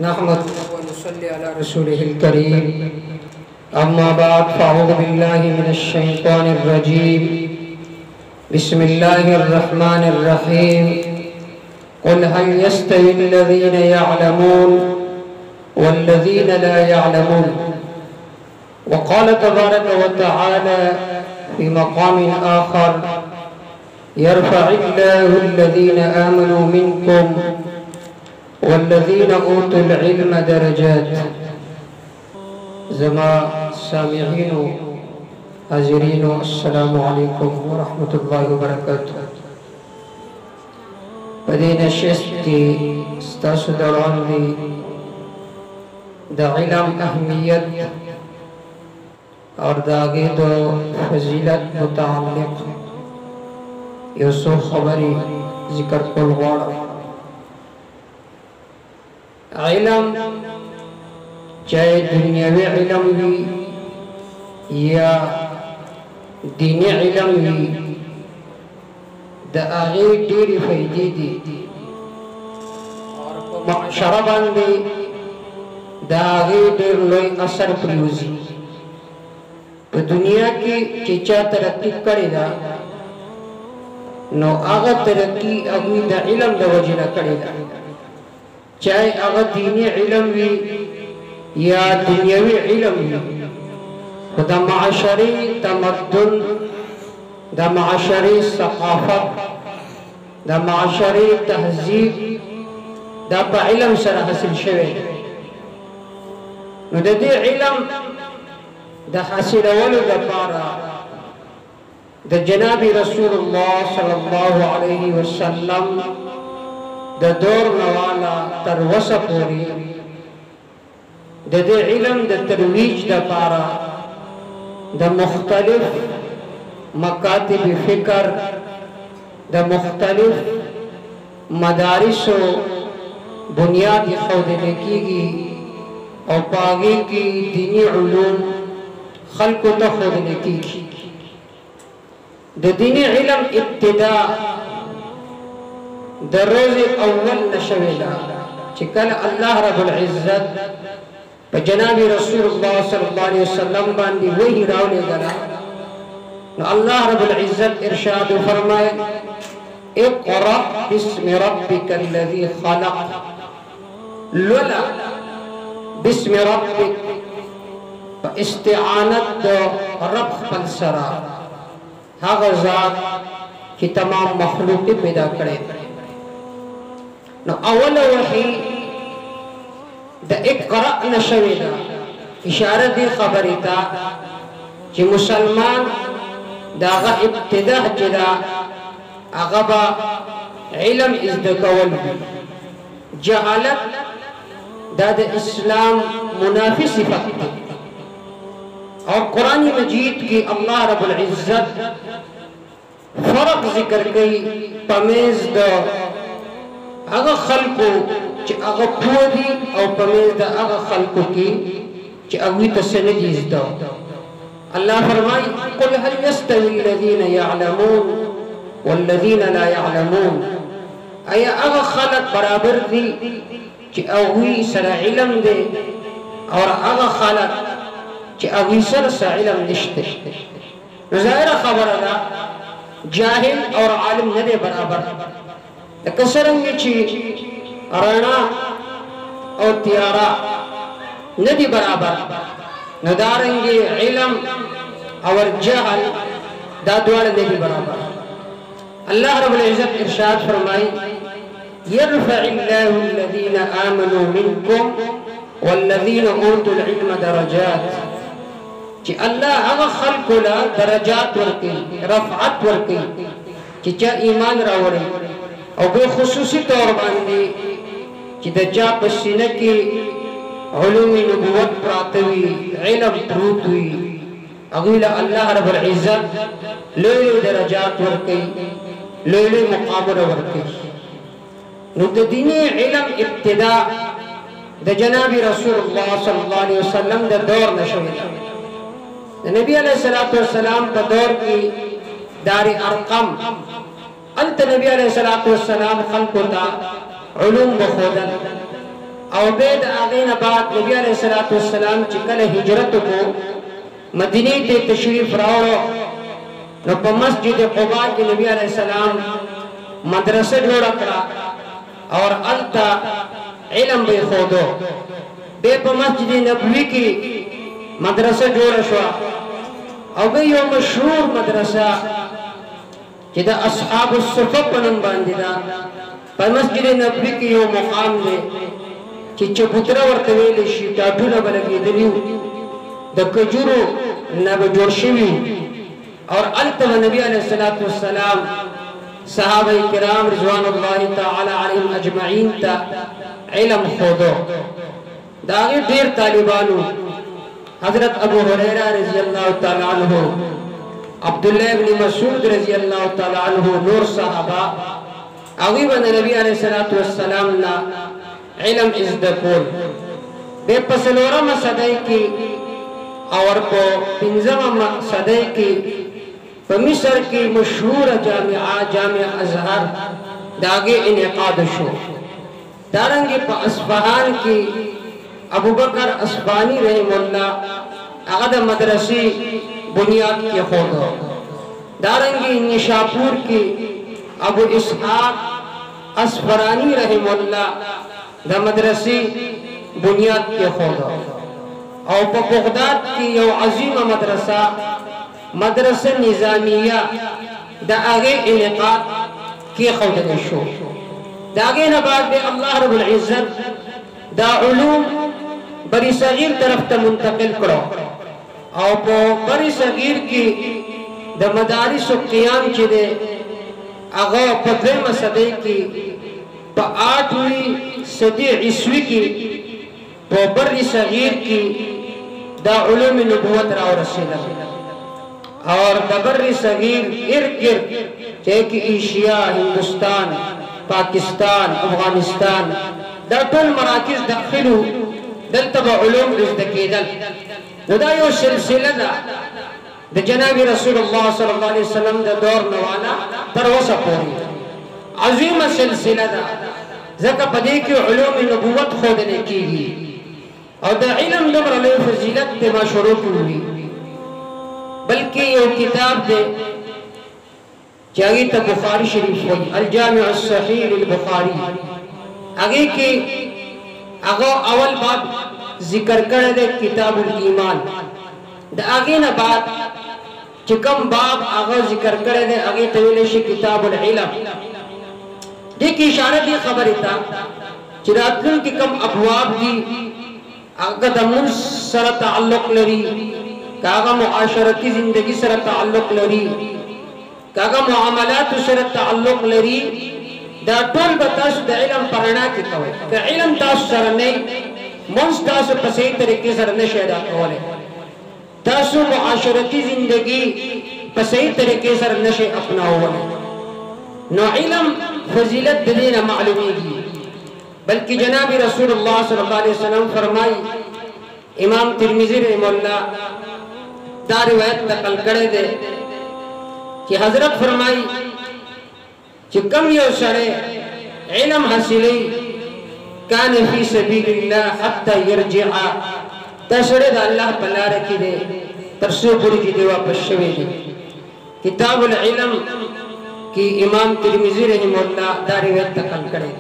नहमदुहु व नुसल्ली अला रसूलिहिल करीम अम्मा बाद फ़अऊज़ु बिल्लाहि मिनश शैतानिर रजीम बिस्मिल्लाहिर रहमानिर रहीम क़ुल हल यस्तविल लज़ीना यअलमून वल्लज़ीना ला यअलमून व क़ाल तबारक व तआला फ़ी मक़ामिन आख़र यरफ़इल्लाहु अल्लज़ीना आमनू मिनकुम वल्लज़ीना ऊतुल इल्म दरजात। ज़मा सामिईन हाज़िरीन अस्सलामु अलैकुम व रहमतुल्लाहि व बरकातुहू। पदे नशिस्त की स्तासु दौरान भी द इल्म अहमियत और दागे दो फजीलत मुताल्लिक़ यूसुफ खबरी जिक्र कुल गौर इल्म चाहे दुनियावी इल्म भी या दीनी इल्म भी द आगे ढेरी फ़ायदे दी और माशरा बांधे द आगे ढेर लोई असर प्रियुजी तो दुनिया की चीचा तरक्की करेगा नो आगा तरक्की अभी द इल्म द वजह करेगा चाहे अगर दीनी इल्म भी या दुनियावी इल्म भी द माशरी तमद्दुन द माशरी सक़ाफ़त द माशरी तहज़ीब द पा इल्म सर हासिल शवे नो द दे इल्म द हासिल अवलो द पारा द जनाबी रसूलुल्लाह सल्लल्लाहु अलैहि वसल्लम द दौर नवाला तर वसपूरी द दे इल्म द तरवीज द पारा द मुख्तलिफ मकातिब फ़िक्र द मुख्तलिफ मदारिसो बुनियाद खोदने की और पागी की दीनी उलूम खल्क़ तो खोदने की द दीनी इल्म इब्तिदा दरोज़ अव्वल नशवेला चिकल अल्लाह रब्बुल इज़्ज़त पर जनाबी रसूलुल्लाह सल्लल्लाहु अलैहि वसल्लम बांधी वही रावले गला न अल्लाह रब्बुल इज़्ज़त इरशाद फरमाए इक़रा बिस्मि रब्बिकल लज़ी खलक़ लुला बिस्मि रब्बिक इस्तिआनत रब फलसरा हागा ज़ात की तमाम मखलूक पैदा करे न अवल वही द इक़रा नशवेला इशारा दी खबरी था कि मुसलमान दागा इब्तिदा जदा अगबा इल्म इज़्दकवल जहालत दाद इस्लाम मुनाफी सिफत और कुरान मजीद की अल्लाह रब्बुल इज़्ज़त फर्क जिक्र कई पमेज़ दो अगर खल्को च अगर पूरी और पमेज़ द अगर खल्को की च अभी तसनजीज़ दो अल्लाह फरमाई कुल हल यस्तवी लज़ीना यअलमून वल्लज़ीना ला यअलमून अया अगर खलक बराबर दी च अभी सर इल्म दे और अगर खलक च अभी सर इल्म निश्ते ज़ाहिर खबर अदा जाहिल और आलिम नदे बराबर कसरंगे ची राना और तियारा नदी बराबर नदारंगे इल्म और जहल दादवाल नदी बराबर अल्लाह रब्बुल इज़्ज़त इरशाद फरमाई यरफ़इल्लाहु अल्लज़ीना आमनू मिनकुम वल्लज़ीना ऊतुल इल्म दरजात कि अल्लाह अगर खल्क़ुला दरजात वर्की रफ़अत वर्की कि चा ईमान रावरे और बेखुसूसी तौर बांधी कि दजा पसीने की उलूमी नबुवत प्रातवी इल्म प्रूत हुई अगीला अल्लाह रब्बुल इज़्ज़त लोले दरजात वर्की लोले मुक़ाबला वर्की नुद दीनी इल्म इब्तिदा द जनाबी रसूलुल्लाह सल्लल्लाहु अलैहि वसल्लम द दौर नशवेला नबी अलैहिस्सलातु वस्सलाम का दौर की दार अरक़म अंत नबी अलैहिस्सलातु वस्सलाम खल्क़ ता उलूम बखोदन او بید آغین بعد نبی علیہ السلام چکل ہجرت کو مدینی تے تشریف راوڑو نو پا مسجد قباء کی نبی علیہ السلام مدرسہ جوڑا کرا اور التا علم بے خودو بے پا مسجد نبوی کی مدرسہ جوڑا شوا او بے یو مشہور مدرسہ جدا اصحاب الصفف پنم باندی دا پا مسجد نبوی کی یو مقام دے چی چپترہ ورطویل شیطاتو نبلگی دلیو دا کجورو نب جوشوی اور التو نبی علیہ السلام صحابہ کرام رضوان اللہ تعالی علیہم اجمعین تا علم خودو داغی دیر طالبانو حضرت ابو حریرہ رضی اللہ تعالی عنہ عبداللہ ابن مسعود رضی اللہ تعالی عنہ نور صحابہ اغیبا نبی علیہ السلام نا علم ازدکول بے پسلورم صدای کی اور کو پنزم صدای کی مصر کی مشہور جامعہ ازہر داگے انعقاد شو دارنگی پا اصفہان کی ابو بکر اصفہانی رحم اللہ اغد مدرسی بنیاد کی خودو دارنگی نشاپور کی ابو اسحاق اصفرانی رحم اللہ دا مدرسی بنیاد کی خودو اور پا بغداد کی یو عظیم مدرسہ مدرسہ نظامیہ دا آگے انعقاد کی خودنے شو دا آگے نباد بے اللہ رب العزت دا علوم بری صغیر طرف تا منتقل کرو اور پا بری صغیر کی دا مدارس و قیام چی دے آگا پا دویم صدی کی پا 8ویں صدی عیسوی کی پا بری صغیر کی دا علوم نبوت راو رسیلہ اور دا بری صغیر ارد گرد چاہے ایشیا ہندوستان پاکستان افغانستان دا طول مراکز داخلو دلتا با علوم ازدکی دل دا یو سلسلہ دا جناب رسول اللہ صلی اللہ علیہ وسلم دا دور نوالا تروسا پوری عظیم سلسلہ دا زکا پدے کی علوم نبوت خودنے کی گی اور دا علم دمر علیہ فضیلت تے ما شروع کی ہوئی بلکہ یہ کتاب دے چاہیے تا بخاری شریف ہوئی الجامع الصحیح للبخاری آگے کی آگا اول باب ذکر کردے کتاب الایمان دا آگے نا بات چکم باب آگا ذکر کردے آگے طویلشی کتاب العلم دیکھ اشارہ دی خبری تا چراتلن کی کم ابواب دی آگا دا من سر تعلق لری کاغا معاشرتی زندگی سر تعلق لری کاغا معاملات سر تعلق لری دا طول بتاسو دا علم پرنا کی کوئے دا علم تاسو سر نہیں منس تاسو پسی طریقے سر نشیدہ کولے تاسو معاشرتی زندگی پسی طریقے سر نشے اپنا ہوئے نو علم فضیلت دلین معلومی گی بلکہ جناب رسول اللہ صلی اللہ علیہ وسلم فرمائی امام ترمذی رحمہ اللہ دا روایت نقل کرے دے کہ حضرت فرمائی کہ کم یو سڑے علم حاصلی کان فی سبیل اللہ حتی یرجعا تا سڑے دا اللہ پلا رکھی دے ترسو پوری کی دیوا پشوے دے کتاب العلم کی امام ترمذی رحمہ اللہ دا روایت نقل کرے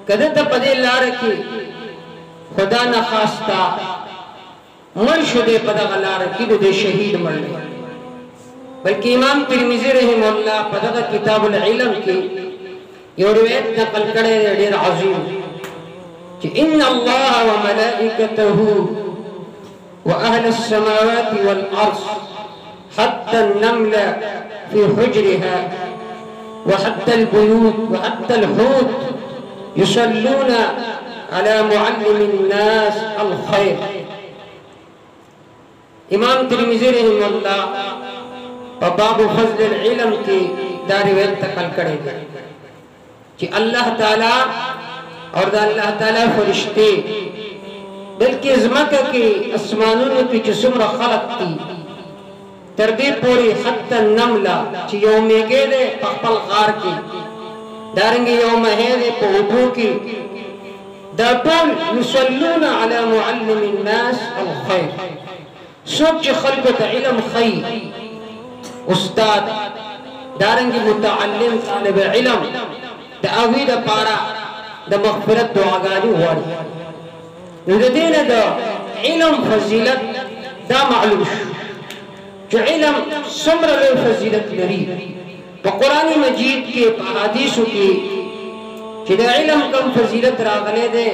کدھے تا پدے لا رکھی خدا نخواستا مر شدے پدہ غلا رکھی دے شہید مر لے بلکہ امام ترمذی رحمہ اللہ پدہ کتاب العلم کی یہ روایت نقل کرے دیر عظیم کہ ان اللہ و ملائکتہ و اہل السماوات والارض حتی النمل فی حجرها وحتی البیوت وحتی الحوت یصلون على معلم الناس الخير امام ترمذی رحمہ اللہ باب فضل العلم کی روایت نقل کرے گا کہ اللہ تعالی اور دا اللہ تعالی فرشتے بلکہ ازمکہ کی اسمانوں کی جسم خلق کی تردی پوری حتی النملہ چی یومی گے دے پخپل غار کی دارنگی یوم ہے دے پوٹو کی دا ټول یصلون علی معلم الناس الخير څوک چې خلکو ته علم خي استاد دارنګي متعلم طالب علم د اوی د پارا د مغفرت دعاګانې وړي نو د دې نه د علم فضیلت دا معلوم چې علم څومره لوی فضیلت لري په قران مجید کې په حدیثو کې چې د علم کوم فضیلت راغلي ده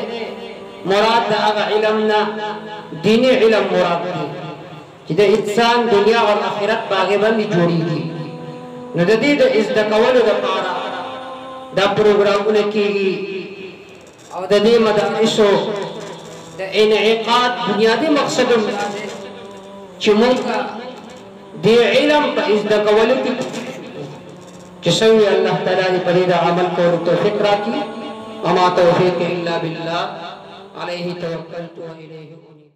مراد دا هغه علم نه دینی علم مراد دی چې د انسان دنیا او آخرت باغې باندې جوړیږي نو د دې د زده کولو لپاره دا پروګرامونه کېږي او د دې مدارسو د انعقاد بنیادی مقصد چې موږ د علم په زده کولو کې چې څنګه الله تعالی په دې عمل کولو توفیق راکړي وما توفیق الا بالله عليه توکلت والیه